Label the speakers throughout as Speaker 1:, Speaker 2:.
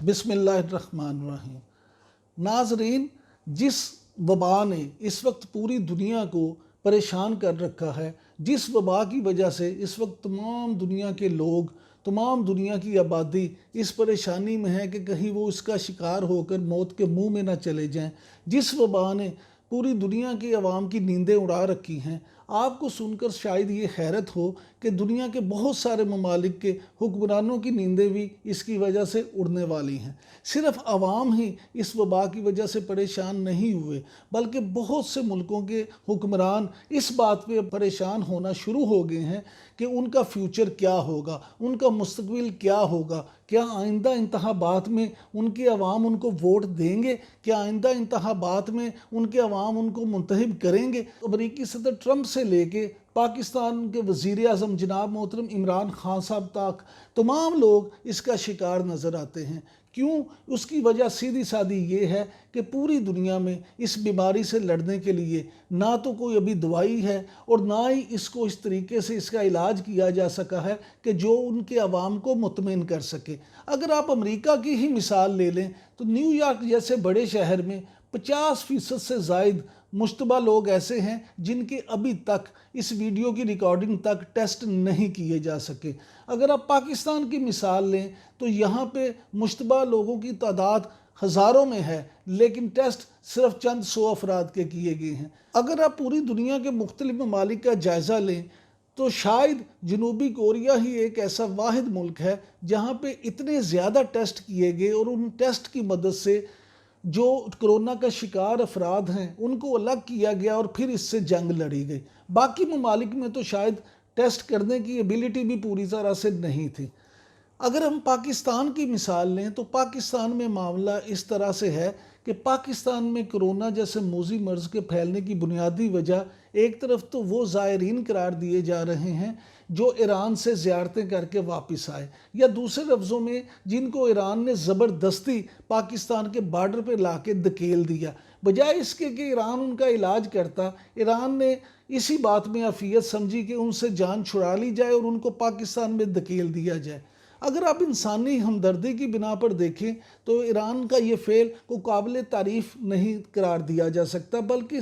Speaker 1: بسم اللہ الرحمن الرحیم۔ ناظرین، جس وبا نے اس وقت پوری دنیا کو پریشان کر رکھا ہے، جس وبا کی وجہ سے اس وقت تمام دنیا کے لوگ، تمام دنیا کی آبادی اس پریشانی میں ہے کہ کہیں وہ اس کا شکار ہو کر موت کے منہ میں نہ چلے جائیں، جس وبا نے پوری دنیا کی عوام کی نیندیں اڑا رکھی ہیں، آپ کو سن کر شاید یہ حیرت ہو کہ دنیا کے بہت سارے ممالک کے حکمرانوں کی نیندیں بھی اس کی وجہ سے اڑنے والی ہیں۔ صرف عوام ہی اس وبا کی وجہ سے پریشان نہیں ہوئے، بلکہ بہت سے ملکوں کے حکمران اس بات پہ پریشان ہونا شروع ہو گئے ہیں کہ ان کا فیوچر کیا ہوگا، ان کا مستقبل کیا ہوگا، کیا آئندہ انتخابات میں ان کے عوام ان کو ووٹ دیں گے، کیا آئندہ انتخابات میں ان کے عوام ان کو منتخب کریں گے۔ امریکی صدر ٹرمپ سے لے کے پاکستان کے وزیر اعظم جناب محترم عمران خان صاحب تک تمام لوگ اس کا شکار نظر آتے ہیں۔ کیوں؟ اس کی وجہ سیدھی سادھی یہ ہے کہ پوری دنیا میں اس بیماری سے لڑنے کے لیے نہ تو کوئی ابھی دوائی ہے اور نہ ہی اس کو اس طریقے سے اس کا علاج کیا جا سکا ہے کہ جو ان کے عوام کو مطمئن کر سکے۔ اگر آپ امریکہ کی ہی مثال لے لیں تو نیو یارک جیسے بڑے شہر میں 50% سے زائد مشتبہ لوگ ایسے ہیں جن کے ابھی تک اس ویڈیو کی ریکارڈنگ تک ٹیسٹ نہیں کیے جا سکے۔ اگر آپ پاکستان کی مثال لیں تو یہاں پہ مشتبہ لوگوں کی تعداد ہزاروں میں ہے، لیکن ٹیسٹ صرف چند 100 افراد کے کیے گئے ہیں۔ اگر آپ پوری دنیا کے مختلف ممالک کا جائزہ لیں تو شاید جنوبی کوریا ہی ایک ایسا واحد ملک ہے جہاں پہ اتنے زیادہ ٹیسٹ کیے گئے اور ان ٹیسٹ کی مدد سے جو کرونا کا شکار افراد ہیں ان کو الگ کیا گیا اور پھر اس سے جنگ لڑی گئی۔ باقی ممالک میں تو شاید ٹیسٹ کرنے کی ایبیلٹی بھی پوری طرح سے نہیں تھی۔ اگر ہم پاکستان کی مثال لیں تو پاکستان میں معاملہ اس طرح سے ہے کہ پاکستان میں کرونا جیسے موذی مرض کے پھیلنے کی بنیادی وجہ ایک طرف تو وہ زائرین قرار دیے جا رہے ہیں جو ایران سے زیارتیں کر کے واپس آئے، یا دوسرے لفظوں میں جن کو ایران نے زبردستی پاکستان کے بارڈر پہ لا کے دھکیل دیا۔ بجائے اس کے کہ ایران ان کا علاج کرتا، ایران نے اسی بات میں عافیت سمجھی کہ ان سے جان چھڑا لی جائے اور ان کو پاکستان میں دھکیل دیا جائے۔ اگر آپ انسانی ہمدردی کی بنا پر دیکھیں تو ایران کا یہ فعل کو قابل تعریف نہیں قرار دیا جا سکتا، بلکہ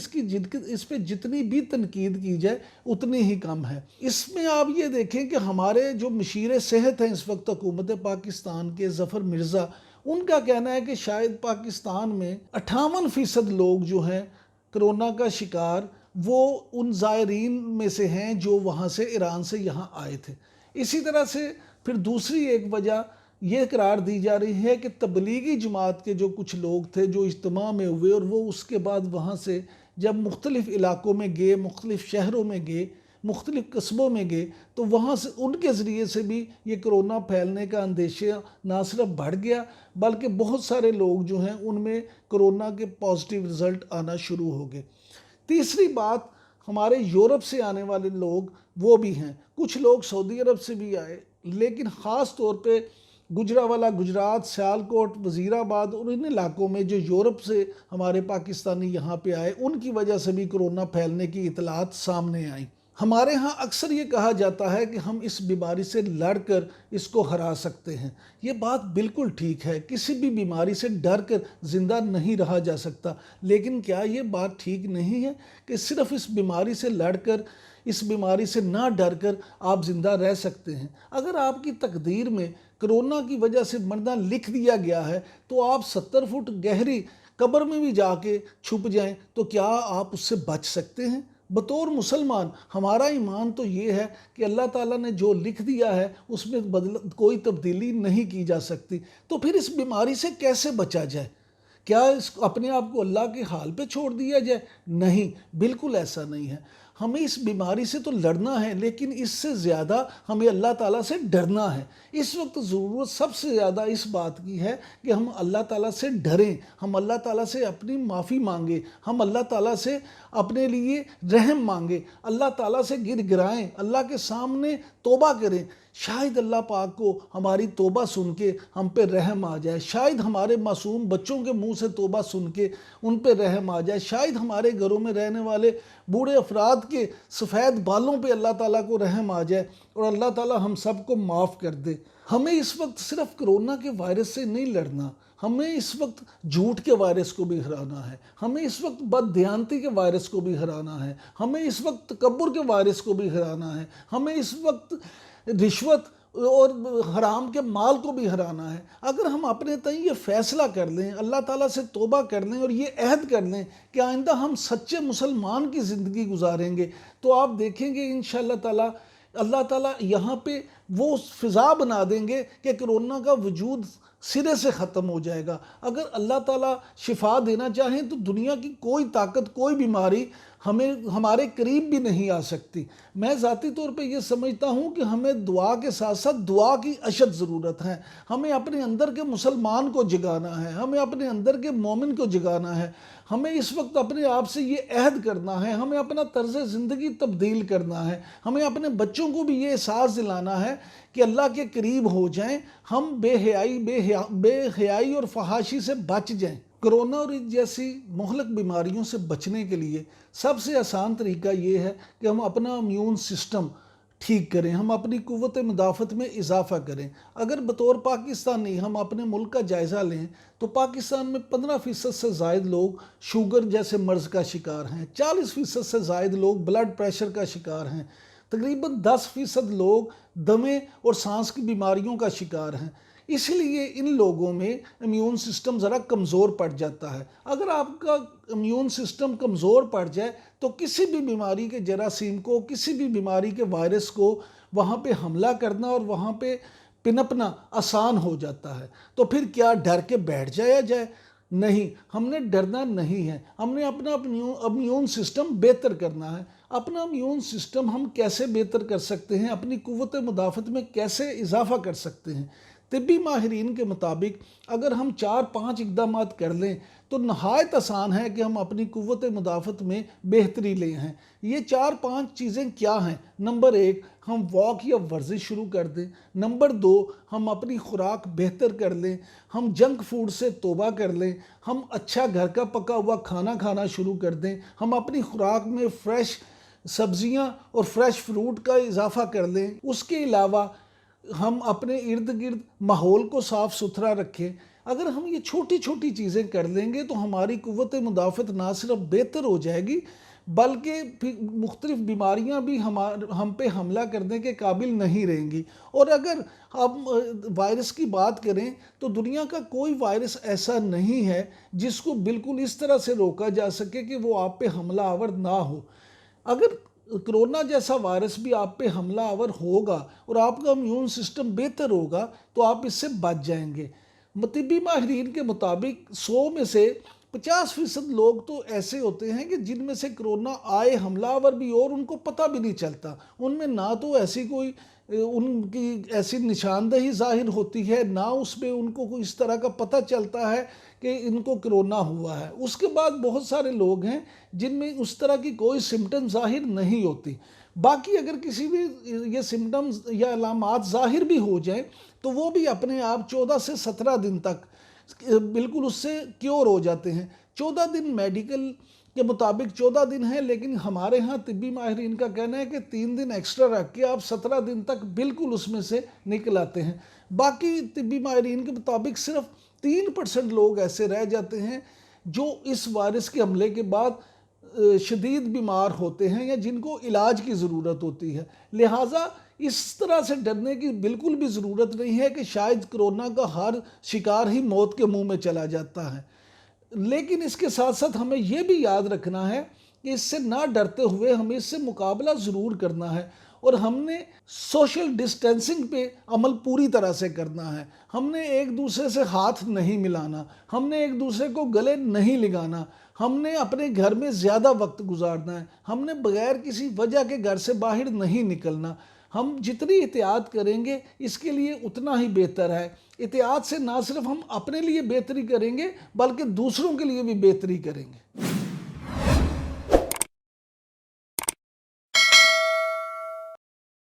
Speaker 1: اس پہ جتنی بھی تنقید کی جائے اتنی ہی کم ہے۔ اس میں آپ یہ دیکھیں کہ ہمارے جو مشیر صحت ہیں اس وقت حکومت پاکستان کے ظفر مرزا، ان کا کہنا ہے کہ شاید پاکستان میں 58% لوگ جو ہیں کرونا کا شکار وہ ان زائرین میں سے ہیں جو وہاں سے ایران سے یہاں آئے تھے۔ اسی طرح سے پھر دوسری ایک وجہ یہ قرار دی جا رہی ہے کہ تبلیغی جماعت کے جو کچھ لوگ تھے جو اجتماع میں ہوئے اور وہ اس کے بعد وہاں سے جب مختلف علاقوں میں گئے، مختلف شہروں میں گئے، مختلف قصبوں میں گئے، تو وہاں سے ان کے ذریعے سے بھی یہ کرونا پھیلنے کا اندیشہ نہ صرف بڑھ گیا بلکہ بہت سارے لوگ جو ہیں ان میں کرونا کے پازیٹیو رزلٹ آنا شروع ہو گئے۔ تیسری بات، ہمارے یورپ سے آنے والے لوگ وہ بھی ہیں، کچھ لوگ سعودی عرب سے بھی آئے، لیکن خاص طور پہ گجرانوالہ، گجرات، سیالکوٹ، وزیر آباد اور ان علاقوں میں جو یورپ سے ہمارے پاکستانی یہاں پہ آئے، ان کی وجہ سے بھی کرونا پھیلنے کی اطلاعات سامنے آئیں۔ ہمارے ہاں اکثر یہ کہا جاتا ہے کہ ہم اس بیماری سے لڑ کر اس کو ہرا سکتے ہیں۔ یہ بات بالکل ٹھیک ہے، کسی بھی بیماری سے ڈر کر زندہ نہیں رہا جا سکتا، لیکن کیا یہ بات ٹھیک نہیں ہے کہ صرف اس بیماری سے لڑ کر، اس بیماری سے نہ ڈر کر آپ زندہ رہ سکتے ہیں؟ اگر آپ کی تقدیر میں کرونا کی وجہ سے مرنا لکھ دیا گیا ہے تو آپ 70 فٹ گہری قبر میں بھی جا کے چھپ جائیں تو کیا آپ اس سے بچ سکتے ہیں؟ بطور مسلمان ہمارا ایمان تو یہ ہے کہ اللہ تعالیٰ نے جو لکھ دیا ہے اس میں کوئی تبدیلی نہیں کی جا سکتی، تو پھر اس بیماری سے کیسے بچا جائے؟ کیا اپنے آپ کو اللہ کے حال پہ چھوڑ دیا جائے؟ نہیں، بالکل ایسا نہیں ہے۔ ہمیں اس بیماری سے تو لڑنا ہے، لیکن اس سے زیادہ ہمیں اللہ تعالیٰ سے ڈرنا ہے۔ اس وقت ضرورت سب سے زیادہ اس بات کی ہے کہ ہم اللہ تعالیٰ سے ڈریں، ہم اللہ تعالیٰ سے اپنی معافی مانگیں، ہم اللہ تعالیٰ سے اپنے لیے رحم مانگیں، اللہ تعالیٰ سے گر گرائیں، اللہ کے سامنے توبہ کریں۔ شاید اللہ پاک کو ہماری توبہ سن کے ہم پہ رحم آ جائے، شاید ہمارے معصوم بچوں کے منہ سے توبہ سن کے ان پہ رحم آ جائے، شاید ہمارے گھروں میں رہنے والے بوڑھے افراد کے سفید بالوں پہ اللہ تعالیٰ کو رحم آ جائے اور اللہ تعالیٰ ہم سب کو معاف کر دے۔ ہمیں اس وقت صرف کرونا کے وائرس سے نہیں لڑنا، ہمیں اس وقت جھوٹ کے وائرس کو بھی ہرانا ہے، ہمیں اس وقت بد دیانتی کے وائرس کو بھی ہرانا ہے، ہمیں اس وقت تکبر کے وائرس کو بھی ہرانا ہے، ہمیں اس وقت رشوت اور حرام کے مال کو بھی ہرانا ہے۔ اگر ہم اپنے تئیں یہ فیصلہ کر لیں، اللہ تعالیٰ سے توبہ کر لیں اور یہ عہد کر لیں کہ آئندہ ہم سچے مسلمان کی زندگی گزاریں گے، تو آپ دیکھیں گے انشاءاللہ تعالیٰ اللہ تعالیٰ یہاں پہ وہ فضا بنا دیں گے کہ کرونا کا وجود سرے سے ختم ہو جائے گا۔ اگر اللہ تعالیٰ شفا دینا چاہیں تو دنیا کی کوئی طاقت، کوئی بیماری ہمارے قریب بھی نہیں آ سکتی۔ میں ذاتی طور پہ یہ سمجھتا ہوں کہ ہمیں دعا کے ساتھ ساتھ دعا کی اشد ضرورت ہے۔ ہمیں اپنے اندر کے مسلمان کو جگانا ہے، ہمیں اپنے اندر کے مومن کو جگانا ہے، ہمیں اس وقت اپنے آپ سے یہ عہد کرنا ہے، ہمیں اپنا طرز زندگی تبدیل کرنا ہے، ہمیں اپنے بچوں کو بھی یہ احساس دلانا ہے کہ اللہ کے قریب ہو جائیں، ہم بے حیائی اور فحاشی سے بچ جائیں۔ کرونا اور جیسی مہلک بیماریوں سے بچنے کے لیے سب سے آسان طریقہ یہ ہے کہ ہم اپنا امیون سسٹم ٹھیک کریں، ہم اپنی قوت مدافعت میں اضافہ کریں۔ اگر بطور پاکستانی ہم اپنے ملک کا جائزہ لیں تو پاکستان میں 15% سے زائد لوگ شوگر جیسے مرض کا شکار ہیں، 40% سے زائد لوگ بلڈ پریشر کا شکار ہیں، تقریباً 10% لوگ دمے اور سانس کی بیماریوں کا شکار ہیں۔ اس لیے ان لوگوں میں امیون سسٹم ذرا کمزور پڑ جاتا ہے۔ اگر آپ کا امیون سسٹم کمزور پڑ جائے تو کسی بھی بیماری کے جراثیم کو، کسی بھی بیماری کے وائرس کو وہاں پہ حملہ کرنا اور وہاں پہ پنپنا آسان ہو جاتا ہے۔ تو پھر کیا ڈر کے بیٹھ جایا جائے؟ نہیں، ہم نے ڈرنا نہیں ہے، ہم نے اپنا امیون سسٹم بہتر کرنا ہے۔ اپنا امیون سسٹم ہم کیسے بہتر کر سکتے ہیں، اپنی قوت مدافعت میں کیسے اضافہ کر سکتے ہیں؟ طبی ماہرین کے مطابق اگر ہم 4-5 اقدامات کر لیں تو نہایت آسان ہے کہ ہم اپنی قوت مدافعت میں بہتری لے ہیں۔ یہ 4-5 چیزیں کیا ہیں؟ نمبر 1، ہم واک یا ورزش شروع کر دیں۔ نمبر 2، ہم اپنی خوراک بہتر کر لیں، ہم جنک فوڈ سے توبہ کر لیں، ہم اچھا گھر کا پکا ہوا کھانا کھانا شروع کر دیں، ہم اپنی خوراک میں فریش سبزیاں اور فریش فروٹ کا اضافہ کر لیں۔ اس کے علاوہ ہم اپنے ارد گرد ماحول کو صاف ستھرا رکھیں۔ اگر ہم یہ چھوٹی چھوٹی چیزیں کر لیں گے تو ہماری قوت مدافعت نہ صرف بہتر ہو جائے گی بلکہ مختلف بیماریاں بھی ہم پہ حملہ کرنے کے قابل نہیں رہیں گی۔ اور اگر ہم وائرس کی بات کریں تو دنیا کا کوئی وائرس ایسا نہیں ہے جس کو بالکل اس طرح سے روکا جا سکے کہ وہ آپ پہ حملہ آور نہ ہو۔ اگر کرونا جیسا وائرس بھی آپ پہ حملہ آور ہوگا اور آپ کا امیون سسٹم بہتر ہوگا تو آپ اس سے بچ جائیں گے۔ طبی ماہرین کے مطابق 100 میں سے 50% لوگ تو ایسے ہوتے ہیں کہ جن میں سے کرونا آئے حملہ آور بھی اور ان کو پتہ بھی نہیں چلتا، ان میں نہ تو ان کی ایسی نشاندہی ظاہر ہوتی ہے، نہ اس میں ان کو اس طرح کا پتہ چلتا ہے کہ ان کو کرونا ہوا ہے۔ اس کے بعد بہت سارے لوگ ہیں جن میں اس طرح کی کوئی سمٹم ظاہر نہیں ہوتی۔ باقی اگر کسی بھی یہ سمٹمز یا علامات ظاہر بھی ہو جائیں تو وہ بھی اپنے آپ 14 سے 17 دن تک بالکل اس سے کیور ہو جاتے ہیں۔ 14 دن میڈیکل کے مطابق 14 دن ہیں، لیکن ہمارے ہاں طبی ماہرین کا کہنا ہے کہ 3 دن ایکسٹرا رکھ کے آپ 17 دن تک بالکل اس میں سے نکل آتے ہیں۔ باقی طبی ماہرین کے مطابق صرف 3% لوگ ایسے رہ جاتے ہیں جو اس وائرس کے حملے کے بعد شدید بیمار ہوتے ہیں یا جن کو علاج کی ضرورت ہوتی ہے۔ لہٰذا اس طرح سے ڈرنے کی بالکل بھی ضرورت نہیں ہے کہ شاید کرونا کا ہر شکار ہی موت کے منہ میں چلا جاتا ہے۔ لیکن اس کے ساتھ ساتھ ہمیں یہ بھی یاد رکھنا ہے کہ اس سے نہ ڈرتے ہوئے ہمیں اس سے مقابلہ ضرور کرنا ہے اور ہم نے سوشل ڈسٹینسنگ پہ عمل پوری طرح سے کرنا ہے۔ ہم نے ایک دوسرے سے ہاتھ نہیں ملانا، ہم نے ایک دوسرے کو گلے نہیں لگانا، ہم نے اپنے گھر میں زیادہ وقت گزارنا ہے، ہم نے بغیر کسی وجہ کے گھر سے باہر نہیں نکلنا۔ ہم جتنی احتیاط کریں گے اس کے لیے اتنا ہی بہتر ہے۔ احتیاط سے نہ صرف ہم اپنے لیے بہتری کریں گے بلکہ دوسروں کے لیے بھی بہتری کریں گے۔